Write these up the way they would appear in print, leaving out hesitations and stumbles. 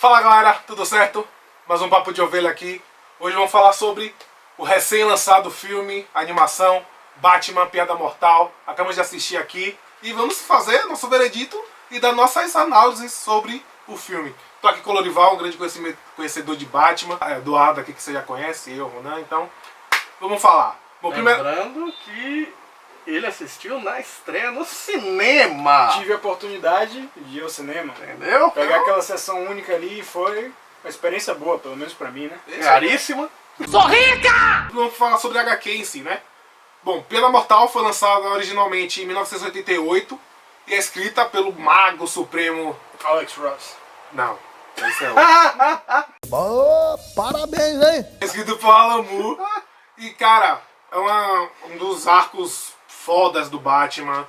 Fala galera, tudo certo? Mais um Papo de Ovelha aqui. Hoje vamos falar sobre o recém-lançado filme, animação, Batman Piada Mortal. Acabamos de assistir aqui e vamos fazer nosso veredito e dar nossas análises sobre o filme. Tô aqui com o Lorival, um grande conhecedor de Batman, Eduardo aqui que você já conhece, eu, Ronan, então vamos falar. Bom, lembrando que ele assistiu na estreia no cinema. Tive a oportunidade de ir ao cinema. Entendeu? Pegar aquela sessão única ali e foi uma experiência boa, pelo menos pra mim, né? Caríssima. Sou rica! Vamos falar sobre a HQ em si, né? Bom, Piada Mortal foi lançada originalmente em 1988 e é escrita pelo Mago Supremo Alex Ross. Não, esse é outro. Oh, parabéns, hein? É escrito por Alan Moore. E, cara, é um dos arcos fodas do Batman.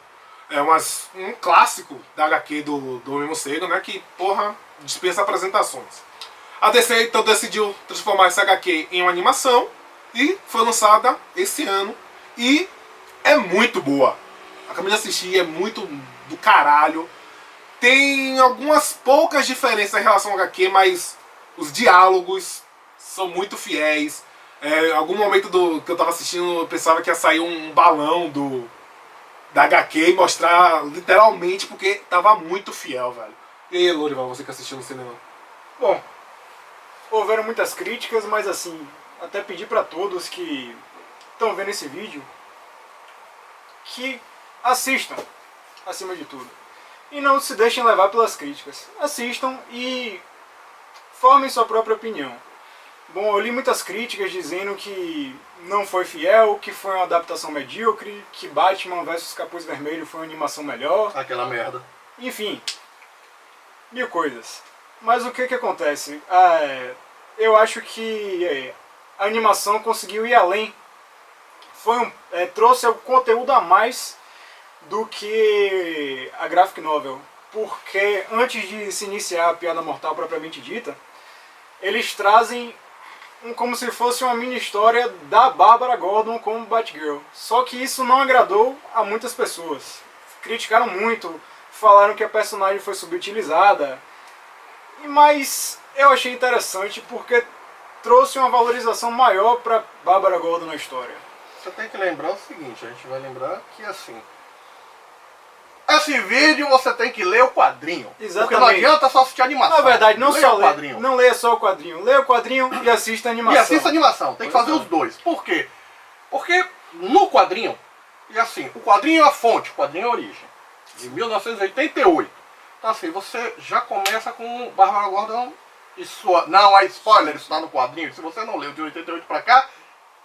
É um clássico da HQ do Homem-Morcego, né? Que, porra, dispensa apresentações. A DC, então, decidiu transformar essa HQ em uma animação. E foi lançada esse ano. E é muito boa. Acabei de assistir, é muito do caralho. Tem algumas poucas diferenças em relação ao HQ, mas os diálogos são muito fiéis. Em algum momento que eu tava assistindo, eu pensava que ia sair um balão da HQ e mostrar literalmente, porque tava muito fiel, velho. E aí, Lorival, você que assistiu no cinema? Bom, houveram muitas críticas, mas assim, até pedi pra todos que estão vendo esse vídeo que assistam, acima de tudo. E não se deixem levar pelas críticas. Assistam e formem sua própria opinião. Bom, eu li muitas críticas dizendo que não foi fiel, que foi uma adaptação medíocre, que Batman vs Capuz Vermelho foi uma animação melhor. Aquela merda. Enfim, mil coisas. Mas o que acontece? Eu acho que a animação conseguiu ir além. Trouxe o conteúdo a mais do que a graphic novel. Porque antes de se iniciar a Piada Mortal propriamente dita, eles trazem como se fosse uma mini história da Bárbara Gordon como Batgirl. Só que isso não agradou a muitas pessoas. Criticaram muito, falaram que a personagem foi subutilizada. Mas eu achei interessante porque trouxe uma valorização maior para Bárbara Gordon na história. Você tem que lembrar o seguinte, a gente vai lembrar que assim... Esse vídeo você tem que ler o quadrinho. Exatamente. Porque não adianta só assistir a animação. Na verdade, não leia só o quadrinho. não leia só o quadrinho. Leia o quadrinho e assista a animação. E assista a animação. Tem que fazer os dois. Por quê? Porque no quadrinho, e assim, o quadrinho é a fonte, o quadrinho é a origem. De 1988. Então assim, você já começa com Bárbara Gordon e sua... Não há spoiler, isso está no quadrinho. Se você não leu de 88 pra cá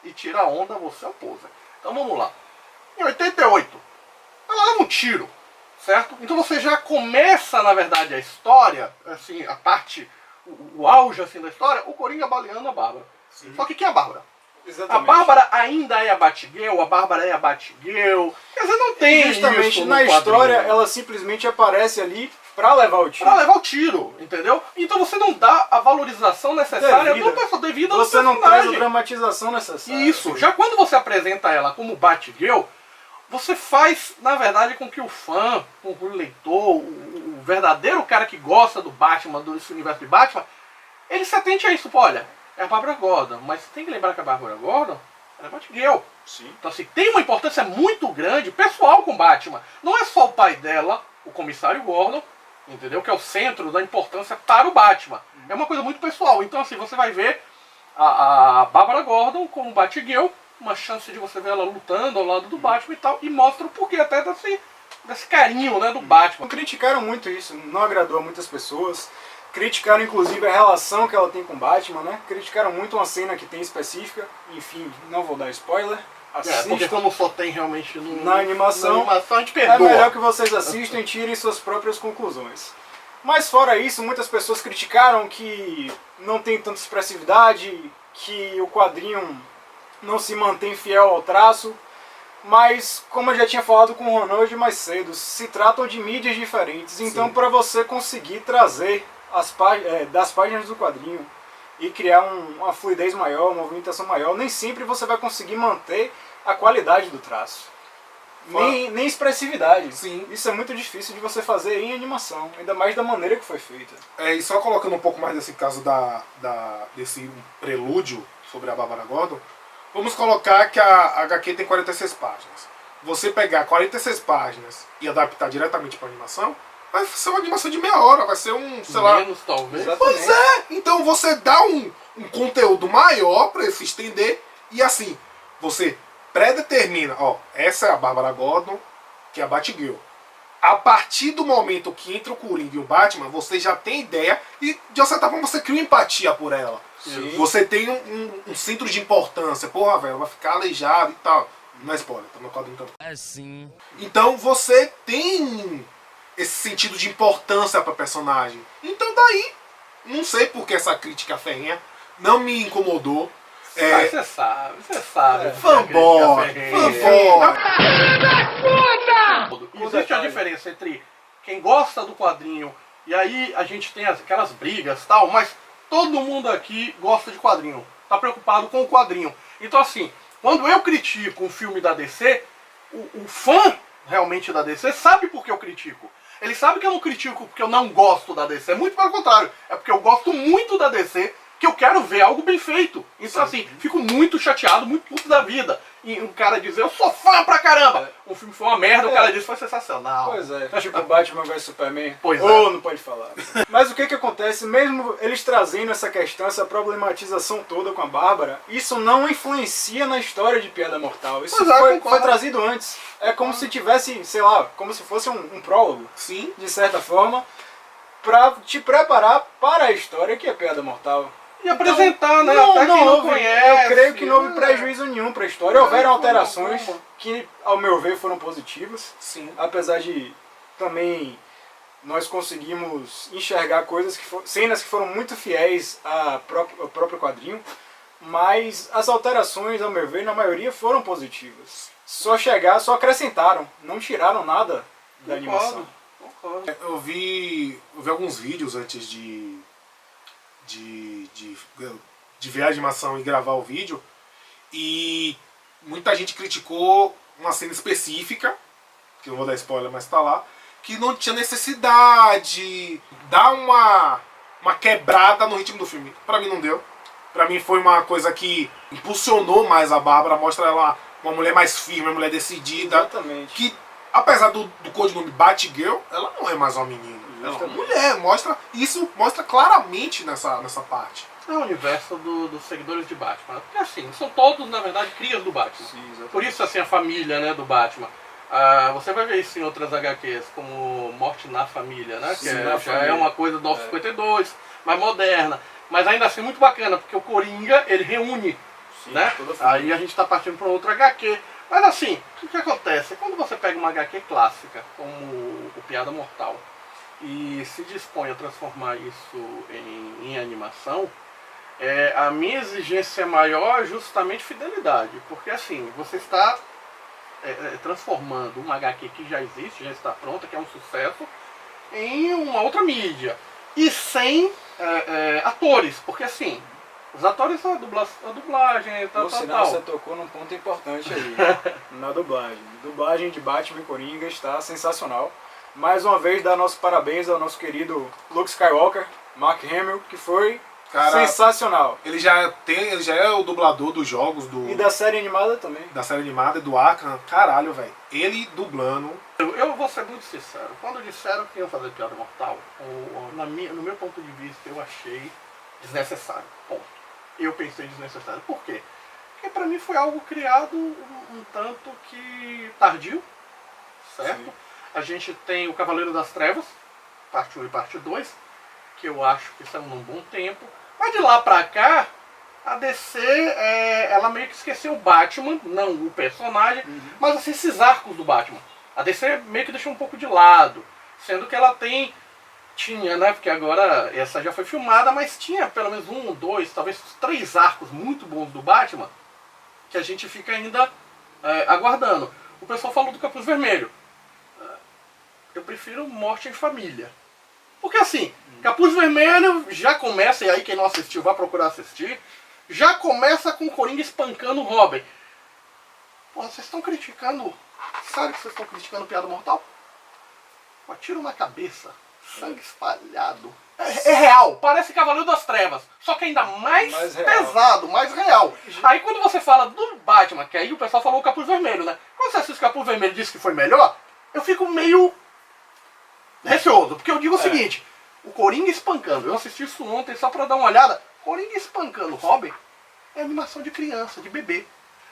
e tira a onda, você é um poser. Então vamos lá. Em 88, ela leva um tiro. Certo? Então você já começa, na verdade, a história, assim, a parte, o auge assim, da história, o Coringa baleando a Bárbara. Sim. Só que quem é a Bárbara? Exatamente. A Bárbara ainda é a Batgirl, a Bárbara é a Batgirl. Quer dizer, não tem justamente isso na no história, quadrinho. ela simplesmente aparece ali pra levar o tiro. Pra levar o tiro, entendeu? Então você não dá a valorização necessária devida ao Você não traz personagem. a dramatização necessária. Isso. Já quando você apresenta ela como Batgirl, você faz, na verdade, com que o fã, com que o leitor, o verdadeiro cara que gosta do Batman, desse universo de Batman, ele se atente a isso. Pô, olha, é a Bárbara Gordon, mas você tem que lembrar que a Bárbara Gordon é Batgirl. Sim. Então, assim, tem uma importância muito grande, pessoal, com Batman. Não é só o pai dela, o comissário Gordon, entendeu? Que é o centro da importância para o Batman. É uma coisa muito pessoal. Então, assim, você vai ver a Bárbara Gordon como Batgirl, uma chance de você ver ela lutando ao lado do Batman e tal, e mostra o porquê até desse carinho, né, do Batman. Criticaram muito isso, não agradou a muitas pessoas. Criticaram inclusive a relação que ela tem com o Batman, né? Criticaram muito uma cena que tem específica. Enfim, não vou dar spoiler. Assistam. Porque como só tem realmente na animação, a gente perdoa. É melhor que vocês assistam e tirem suas próprias conclusões. Mas fora isso, muitas pessoas criticaram que não tem tanta expressividade, que o quadrinho não se mantém fiel ao traço, mas como eu já tinha falado com o Ronald mais cedo, se tratam de mídias diferentes, então para você conseguir trazer das páginas do quadrinho e criar uma fluidez maior, uma movimentação maior, nem sempre você vai conseguir manter a qualidade do traço. nem expressividade. Sim. Isso é muito difícil de você fazer em animação, ainda mais da maneira que foi feita. E só colocando um pouco mais desse caso desse prelúdio sobre a Bárbara Gordon, vamos colocar que a HQ tem 46 páginas. Você pegar 46 páginas e adaptar diretamente para animação, vai ser uma animação de meia hora, vai ser sei lá... Menos, talvez. Pois é! Então você dá um conteúdo maior para ele se estender e assim, você predetermina, essa é a Bárbara Gordon, que é a Batgirl. A partir do momento que entra o Coringa e o Batman, você já tem ideia e de uma certa forma você cria empatia por ela. Sim. Você tem um centro de importância. Porra, velho, vai ficar aleijado e tal. Não é spoiler, tá no quadrinho também. É sim. Então você tem esse sentido de importância pra personagem. Então daí, não sei por que essa crítica ferrenha não me incomodou. Você sabe. Fanboy! Existe a diferença entre quem gosta do quadrinho e aí a gente tem aquelas brigas e tal, mas todo mundo aqui gosta de quadrinho, tá preocupado com o quadrinho. Então assim, quando eu critico um filme da DC, o fã realmente da DC sabe por que eu critico. Ele sabe que eu não critico porque eu não gosto da DC, muito pelo contrário, é porque eu gosto muito da DC, que eu quero ver algo bem feito. Então assim, fico muito chateado, muito puto da vida. E um cara dizer, eu sou fã pra caramba! O filme foi uma merda, o cara disse, foi sensacional. Pois é, tipo Batman vs Superman. Pois é. Ou não pode falar. Mas o que acontece, mesmo eles trazendo essa questão, essa problematização toda com a Bárbara, isso não influencia na história de Piada Mortal. Isso Pois é, foi concordo. trazido antes. É como se tivesse, sei lá, como se fosse um prólogo, Sim. de certa forma, pra te preparar para a história que é Piada Mortal. E apresentar, né? Não, Até quem não houve, conhece. eu creio que não houve prejuízo nenhum para a história. Houveram alterações que, ao meu ver, foram positivas. Sim. Apesar de também nós conseguimos enxergar coisas cenas que foram muito fiéis ao próprio quadrinho, mas as alterações, ao meu ver, na maioria foram positivas. Só acrescentaram, não tiraram nada da animação. Concordo. Eu vi alguns vídeos antes de ver a animação e gravar o vídeo, e muita gente criticou uma cena específica, que eu não vou dar spoiler, mas tá lá, que não tinha necessidade, dá uma quebrada no ritmo do filme. Pra mim não deu. Pra mim foi uma coisa que impulsionou mais a Bárbara, mostra ela uma mulher mais firme, uma mulher decidida. Exatamente. Que, apesar do codinome Batgirl, ela não é mais uma menina. Ela é uma mulher. Isso mostra claramente nessa parte. É o universo dos seguidores de Batman. Porque assim, são todos, na verdade, crias do Batman. Sim, exatamente. Por isso, assim, a família, né, do Batman. Você vai ver isso em outras HQs, como Morte na Família, né? Sim, Que na já família. é uma coisa do 952, mais moderna. Mas ainda assim muito bacana, porque o Coringa, ele reúne, Sim, né? toda a família. Aí a gente está partindo para outra HQ. Mas assim, o que acontece? Quando você pega uma HQ clássica, como o Piada Mortal, e se dispõe a transformar isso em animação, a minha exigência maior é justamente fidelidade. Porque assim, você está transformando uma HQ que já existe, já está pronta, que é um sucesso, em uma outra mídia. E sem atores, porque assim, os atores são a dublagem, tal, No tal, sinal, você tal. tocou num ponto importante aí, na dublagem. A dublagem de Batman e Coringa está sensacional. Mais uma vez, dar nossos parabéns ao nosso querido Luke Skywalker, Mark Hamill, que foi Cara, sensacional. ele já é o dublador dos jogos E da série animada também. da série animada do Arkham. Caralho, velho. Ele dublando. Eu vou ser muito sincero, quando disseram que iam fazer Piada Mortal, no meu ponto de vista, eu achei desnecessário. Ponto. Eu pensei desnecessário. Por quê? Porque pra mim foi algo criado um tanto que tardio, certo? Sim. A gente tem o Cavaleiro das Trevas, parte 1 e parte 2, que eu acho que saiu num bom tempo. Mas de lá pra cá, a DC, ela meio que esqueceu o Batman, não o personagem, mas assim, esses arcos do Batman. A DC meio que deixou um pouco de lado, sendo que ela tinha, né, porque agora essa já foi filmada, mas tinha pelo menos 1, 2, talvez 3 arcos muito bons do Batman, que a gente fica ainda aguardando. O pessoal falou do Capuz Vermelho. Eu prefiro Morte em Família. Porque assim, Capuz Vermelho já começa, e aí quem não assistiu vai procurar assistir, já começa com o Coringa espancando o Robin. Pô, vocês estão criticando Sério que vocês estão criticando Piada Mortal? Um tiro na cabeça, sangue espalhado. É real, parece Cavaleiro das Trevas, só que ainda mais real. pesado, mais real. Aí quando você fala do Batman, que aí o pessoal falou o Capuz Vermelho, né? Quando você assiste o Capuz Vermelho e diz que foi melhor, eu fico meio receoso, porque eu digo o seguinte, o Coringa espancando, eu assisti isso ontem só pra dar uma olhada, Coringa espancando o Robin é animação de criança, de bebê.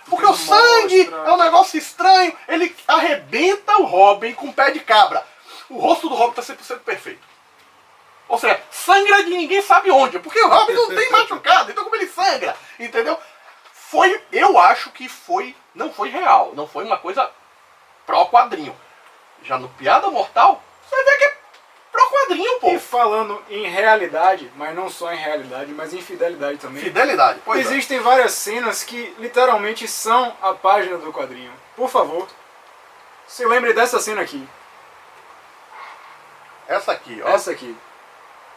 Porque o sangue é um negócio estranho, ele arrebenta o Robin com o pé de cabra. O rosto do Robin tá 100% perfeito. Ou seja, sangra de ninguém sabe onde, porque o Robin não tem machucado, então como ele sangra, entendeu? Eu acho que não foi real, não foi uma coisa pró-quadrinho. Já no Piada Mortal, você vê que é pró-quadrinho, pô. E falando em realidade, mas não só em realidade, mas em fidelidade também. Fidelidade, pois Existem várias cenas que literalmente são a página do quadrinho. Por favor, se lembre dessa cena aqui. Essa aqui, ó. Essa aqui.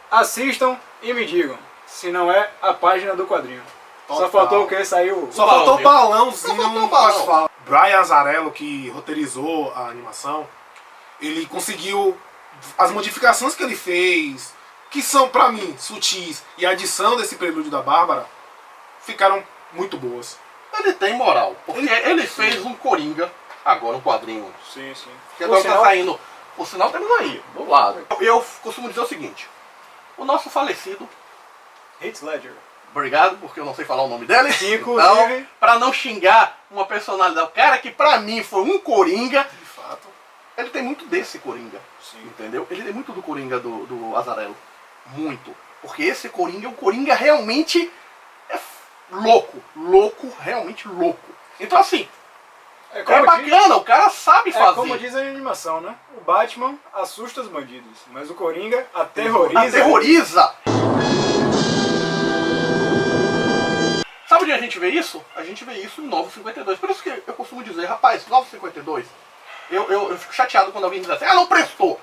Assistam e me digam se não é a página do quadrinho. Só Total. faltou o que? Saiu. Só faltou o balãozinho. Só faltou o balão. com asfalto. Brian Azzarello, que roteirizou a animação, ele conseguiu as modificações que ele fez, que são pra mim sutis, e a adição desse prelúdio da Bárbara ficaram muito boas. Ele tem moral, porque ele fez um Coringa, agora um quadrinho, Sim, sim. que agora tá saindo, o sinal temos aí, do lado. Eu costumo dizer o seguinte, o nosso falecido, Heath Ledger. obrigado, porque eu não sei falar o nome dele, Inclusive- então, pra não xingar uma personalidade, o cara que pra mim foi um Coringa, De fato. ele tem muito desse Coringa, entendeu? Ele tem muito do Coringa do Azzarello, muito, porque esse Coringa é um Coringa realmente louco, realmente louco. Então assim, É é como, bacana, o cara sabe diz, fazer. é como diz a animação, né? O Batman assusta os bandidos, mas o Coringa aterroriza. Aterroriza! Sabe onde a gente vê isso? A gente vê isso em Novo 52. Por isso que eu costumo dizer, rapaz, Novo 52, eu fico chateado quando alguém diz assim, não prestou.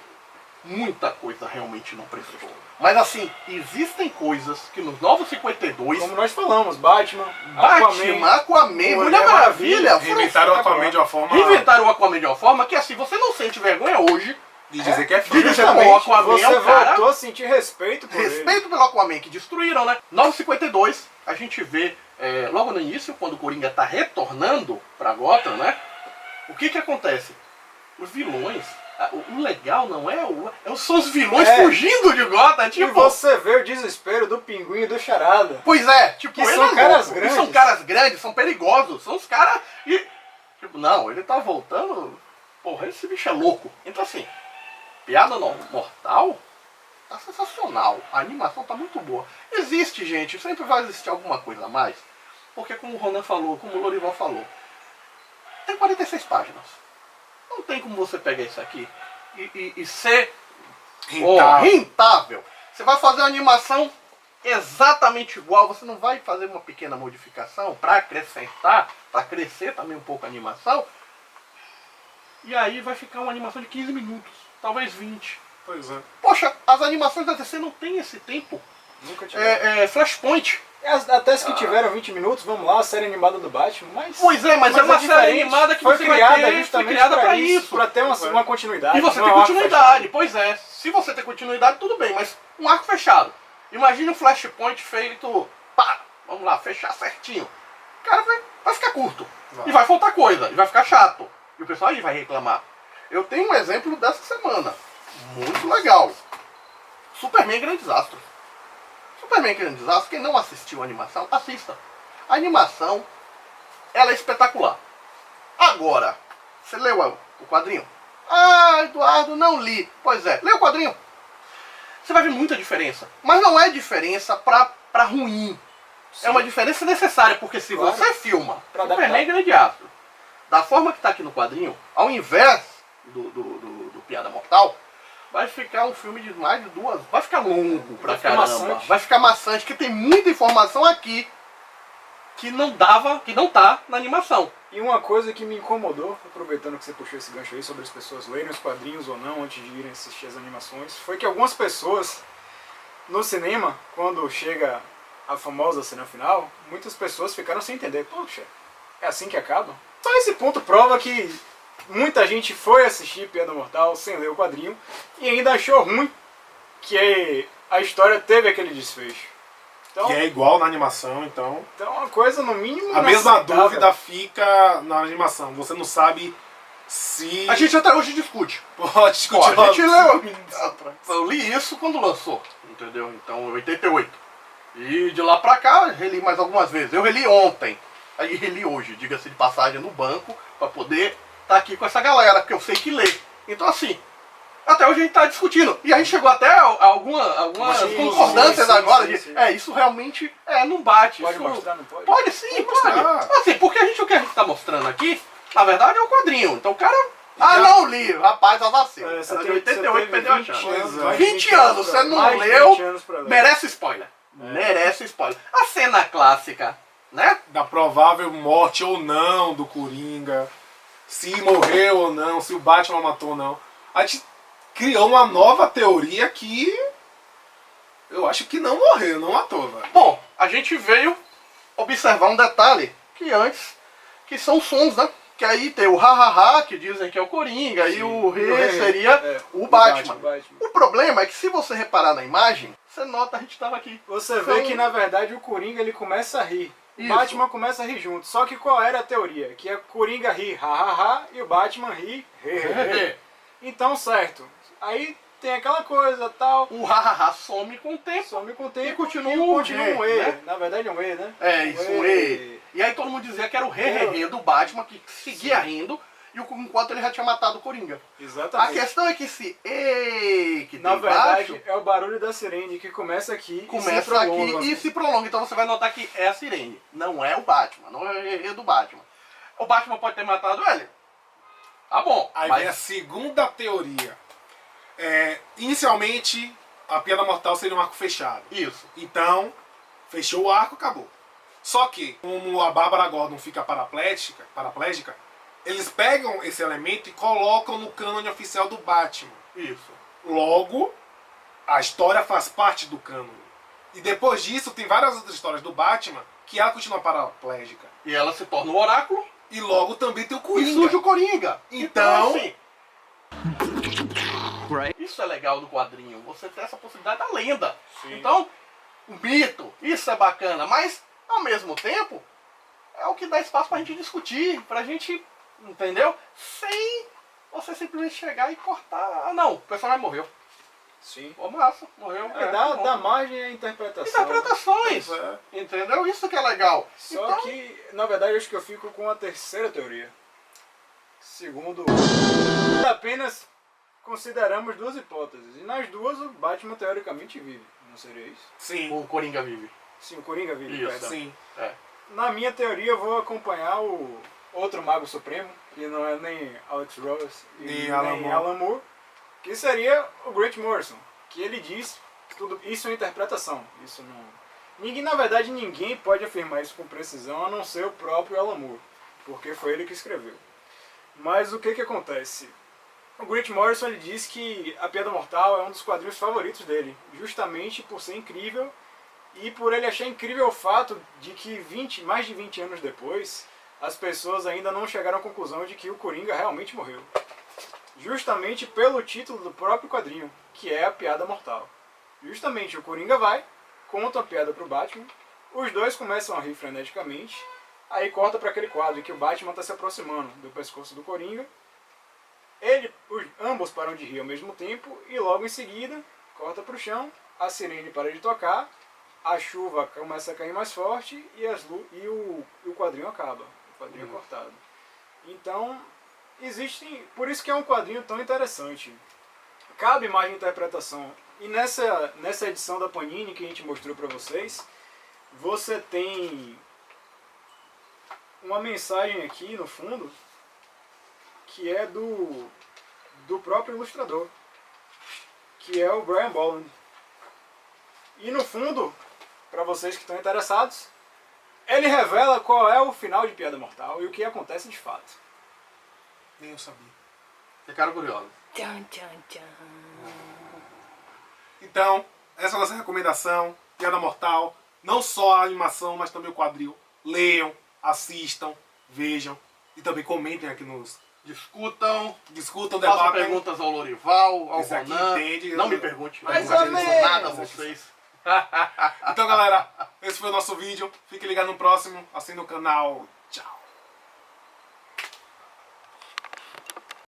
Muita coisa realmente não prestou. Mas assim, existem coisas que nos Novos 52, Como nós falamos, Batman, Aquaman, Mulher Maravilha, foram Reinventaram o Aquaman de uma forma Reinventaram o Aquaman de uma forma que assim, você não sente vergonha hoje de dizer que é de filho. dizer, pô, o Aquaman você é um cara... voltou a sentir respeito por ele. Respeito pelo Aquaman que destruíram, né? 952, a gente vê logo no início, quando o Coringa tá retornando pra Gotham, né? O que que acontece? Os vilões, o legal não são os vilões fugindo de Gotham, E tipo... você vê o desespero do Pinguim e do Charada. Pois é, tipo, Que ele são é caras louco, grandes. e são caras grandes, são perigosos, são os caras... E, tipo, não, ele tá voltando... Porra, esse bicho é louco. Então assim, Piada Mortal... Tá sensacional, a animação tá muito boa. Existe, gente, sempre vai existir alguma coisa a mais. Porque como o Ronan falou, como o Lorival falou, tem 46 páginas. Não tem como você pegar isso aqui e ser rentável. Você vai fazer uma animação exatamente igual, você não vai fazer uma pequena modificação para acrescentar, para crescer também um pouco a animação. E aí vai ficar uma animação de 15 minutos, talvez 20. Pois é. Poxa, as animações da DC não tem esse tempo. Nunca tiveram. Flashpoint. Até as que tiveram 20 minutos, vamos lá, a série animada do Batman, mas... Pois é, mas é uma série diferente. animada que foi você criada vai ter, foi justamente criada pra pra isso, isso. pra ter uma continuidade. E você não tem é um arco continuidade, fechado. pois é. Se você tem continuidade, tudo bem, mas um arco fechado. Imagina um Flashpoint feito, pá, vamos lá, fechar certinho. Cara, vai ficar curto. Vai. E vai faltar coisa, e vai ficar chato. E o pessoal aí vai reclamar. Eu tenho um exemplo dessa semana, muito legal. Superman Grandes Astros. Superman Grandes Astros, quem não assistiu a animação, assista. A animação, ela é espetacular. Agora, você leu o quadrinho? Ah, Eduardo, não li. Pois é, lê o quadrinho. Você vai ver muita diferença. Mas não é diferença pra ruim. Sim. É uma diferença necessária, porque se Claro. você filma Pra Superman adaptar. Grande Astro, da forma que tá aqui no quadrinho, ao invés do Piada Mortal, vai ficar um filme de mais de 2... Vai ficar longo pra Vai ficar caramba. maçante. Vai ficar maçante, porque tem muita informação aqui que não tá na animação. E uma coisa que me incomodou, aproveitando que você puxou esse gancho aí sobre as pessoas lerem os quadrinhos ou não antes de irem assistir as animações, foi que algumas pessoas no cinema, quando chega a famosa cena final, muitas pessoas ficaram sem entender. Poxa, é assim que acaba? Só esse ponto prova que muita gente foi assistir Piada Mortal sem ler o quadrinho e ainda achou ruim que a história teve aquele desfecho. Então, Que é igual na animação, então. então uma coisa no mínimo A mesma inaceitável. dúvida fica na animação. Você não sabe se. A gente até hoje discute. pode discutir. Pô, a gente leu. atrás. Eu li isso quando lançou, entendeu? Então, em 88. E de lá pra cá, reli mais algumas vezes. Eu reli ontem, aí reli hoje, diga-se de passagem, no banco, pra poder estar aqui com essa galera, porque eu sei que lê. Então, assim, até hoje a gente tá discutindo. E a gente chegou até a algumas Sim, concordâncias sim, agora sim, de, sim. isso realmente não bate. Pode isso, mostrar, não pode? Pode sim, Pode pode. mostrar. Assim, porque o que a gente tá mostrando aqui, na verdade, é um quadrinho. Então o cara. Já- Não li, rapaz, assassino. É, Era você de teve 88, perdeu a 20 chance. anos, Pois é. mais de 20 anos, pra- você não mais de leu, 20 anos pra ler. merece spoiler. Merece spoiler. A cena clássica, né? Da provável morte ou não do Coringa. Se morreu ou não, se o Batman matou ou não. A gente criou uma nova teoria que. Eu acho que não morreu, não matou, velho. Bom, a gente veio observar um detalhe que antes, que são sons, né? Que aí tem o ha-ha-ha, que dizem que é o Coringa, e o E o re re seria é, o Batman. Batman. O problema é que se você reparar na imagem, você nota a gente estava aqui. Você vê Então- que na verdade o Coringa ele começa a rir. O Isso. Batman começa a rir junto. Só que qual era a teoria? Que a Coringa ri ha ha ha e o Batman ri he he he. Então certo. Aí tem aquela coisa tal. O ha-ha-ha some com o tempo. Some com o tempo E continua e um continua um E, E. né? Na verdade é um E, né? É, isso, um E. E aí todo mundo dizia que era o re do Batman, que seguia rindo, e enquanto ele já tinha matado o Coringa. A Exatamente. questão é que esse E que Na tem verdade embaixo, é o barulho da sirene que começa aqui e se começa prolonga. aqui e se prolonga. Então você vai notar que é a sirene, não é o Batman, não é o re do Batman. O Batman pode ter matado ele? Tá bom, Aí mas vem a segunda teoria. Inicialmente, a Piada Mortal seria um arco fechado. isso. Então, fechou o arco, acabou. Só que, como a Bárbara Gordon fica paraplégica, eles pegam esse elemento e colocam no cânone oficial do Batman. Isso. Logo, a história faz parte do cânone. E depois disso, tem várias outras histórias do Batman que ela continua paraplégica. E ela se torna o oráculo E logo também tem o e Coringa. surge o Coringa. Então- assim, isso é legal do quadrinho. Você tem essa possibilidade da lenda. Sim. Então, o mito, isso é bacana. Mas, ao mesmo tempo, é o que dá espaço pra gente discutir. Pra gente, entendeu? Sem você simplesmente chegar e cortar. Ah, não, o personagem morreu. Sim. Ô, massa, morreu. Dá margem à interpretação. Interpretações. Pois é. Entendeu? Isso que é legal. Só Então, que, na verdade, eu acho que eu fico com a terceira teoria. Segundo, apenas consideramos duas hipóteses. E nas duas, o Batman teoricamente vive. Não seria isso? Sim, o Coringa vive. Sim, o Coringa vive, Isso, perdão. sim. É. Na minha teoria, eu vou acompanhar o outro Mago Supremo, que não é nem Alex Ross e Nem nem Alan Moore. Alan Moore, que seria o Grant Morrison, que ele diz que tudo isso é interpretação. Isso não. Ninguém, na verdade, ninguém pode afirmar isso com precisão, a não ser o próprio Alan Moore, porque foi ele que escreveu. Mas o que acontece? O Grant Morrison ele diz que A Piada Mortal é um dos quadrinhos favoritos dele, justamente por ser incrível e por ele achar incrível o fato de que mais de 20 anos depois, as pessoas ainda não chegaram à conclusão de que o Coringa realmente morreu. Justamente pelo título do próprio quadrinho, que é A Piada Mortal. Justamente o Coringa vai, conta a piada pro Batman, os dois começam a rir freneticamente, aí corta para aquele quadro em que o Batman está se aproximando do pescoço do Coringa, ambos param de rir ao mesmo tempo e logo em seguida corta para o chão, a sirene para de tocar, a chuva começa a cair mais forte e o quadrinho acaba. O quadrinho é cortado. Então, por isso que é um quadrinho tão interessante. Cabe mais de interpretação. E nessa edição da Panini que a gente mostrou para vocês, você tem uma mensagem aqui no fundo que é do próprio ilustrador, que é o Brian Bolland. E no fundo, para vocês que estão interessados, ele revela qual é o final de Piada Mortal e o que acontece de fato. Nem eu sabia. Ficaram curiosos. Tchan, tchan, tchan. Então, essa é a nossa recomendação. Piada Mortal. Não só a animação, mas também o quadril. Leiam, assistam, vejam. E também comentem aqui nos Discutam, Discutam, façam debatem. perguntas ao Lorival, ao Esse aqui Ronan. entende. Não me pergunte, Mais não ou pergunte menos. nada a vocês. Então, galera, esse foi o nosso vídeo. Fique ligado no próximo. Assine o canal. Tchau.